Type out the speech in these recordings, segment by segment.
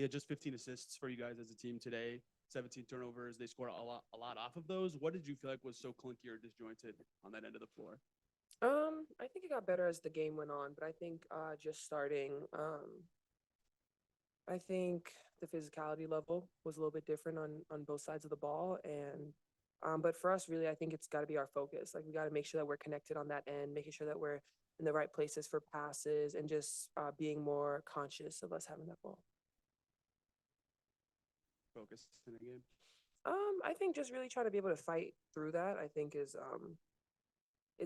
had just 15 assists for you guys as a team today, 17 turnovers. They scored a lot off of those. What did you feel like was so clunky or disjointed on that end of the floor? I think it got better as the game went on, but I think just starting, I think the physicality level was a little bit different on both sides of the ball, and but for us, really, I think it's got to be our focus. Like we got to make sure that we're connected on that end, making sure that we're in the right places for passes, and just being more conscious of us having that ball. Focus in the game. I think just really trying to be able to fight through that, I think is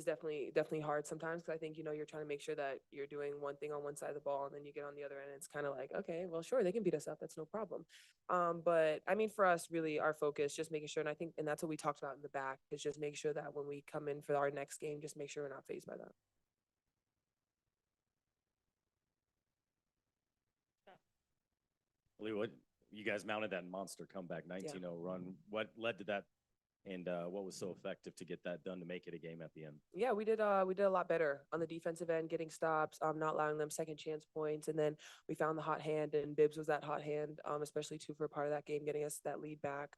definitely hard sometimes because I think you're trying to make sure that you're doing one thing on one side of the ball and then you get on the other end and it's kind of like, okay, well, sure, they can beat us up, that's no problem. But I mean, for us, really, our focus just making sure, and I think, and that's what we talked about in the back, is just make sure that when we come in for our next game, just make sure we're not fazed by that. Aliyah, what you guys mounted that monster comeback 19-0 run. What led to that, and what was so effective to get that done to make it a game at the end? Yeah, we did a lot better on the defensive end, getting stops, not allowing them second chance points, and then we found the hot hand, and Bibbs was that hot hand, especially too for a part of that game, getting us that lead back.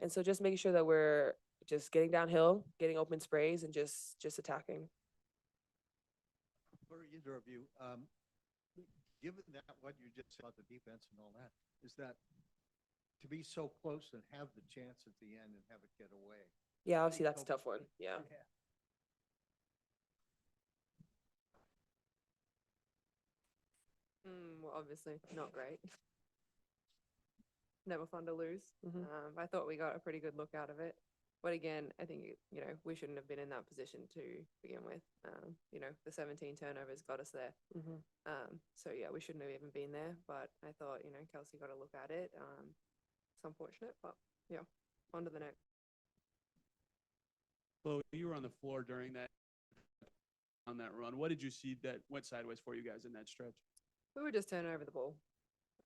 And so just making sure that we're just getting downhill, getting open sprays, and just attacking. For either of you, given that what you just said about the defense and all that, is that to be so close and have the chance at the end and have it get away? Yeah, obviously that's a tough one. Yeah. Well, obviously not great. Never fun to lose. I thought we got a pretty good look out of it. But again, I think, we shouldn't have been in that position to begin with. The 17 turnovers got us there. So, yeah, we shouldn't have even been there. But I thought, Kelsey got a look at it. It's unfortunate, but, yeah, on to the next. Well, you were on the floor during that on that run. What did you see that went sideways for you guys in that stretch? We were just turning over the ball.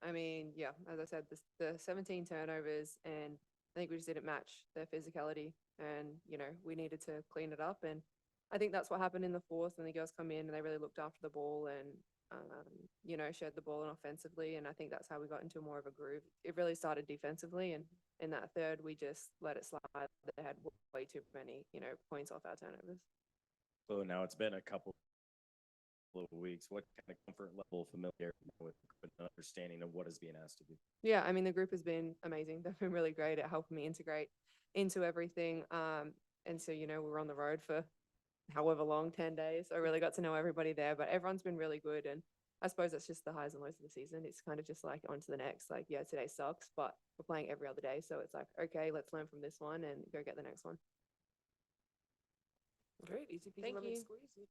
I mean, yeah, as I said, the 17 turnovers, and I think we just didn't match their physicality, and we needed to clean it up, and I think that's what happened in the fourth when the girls come in and they really looked after the ball and shared the ball and offensively, and I think that's how we got into more of a groove. It really started defensively, and in that third we just let it slide. They had way too many points off our turnovers. So now it's been a couple of weeks. What kind of comfort level, familiarity with understanding of what is being asked of you? Yeah, I mean, the group has been amazing. They've been really great at helping me integrate into everything. And so, we were on the road for however long, 10 days. I really got to know everybody there, but everyone's been really good. And I suppose that's just the highs and lows of the season. It's kind of just like on to the next. Like, yeah, today sucks, but we're playing every other day. So it's like, okay, let's learn from this one and go get the next one. Great, easy peasy Thank lemon you. squeezy.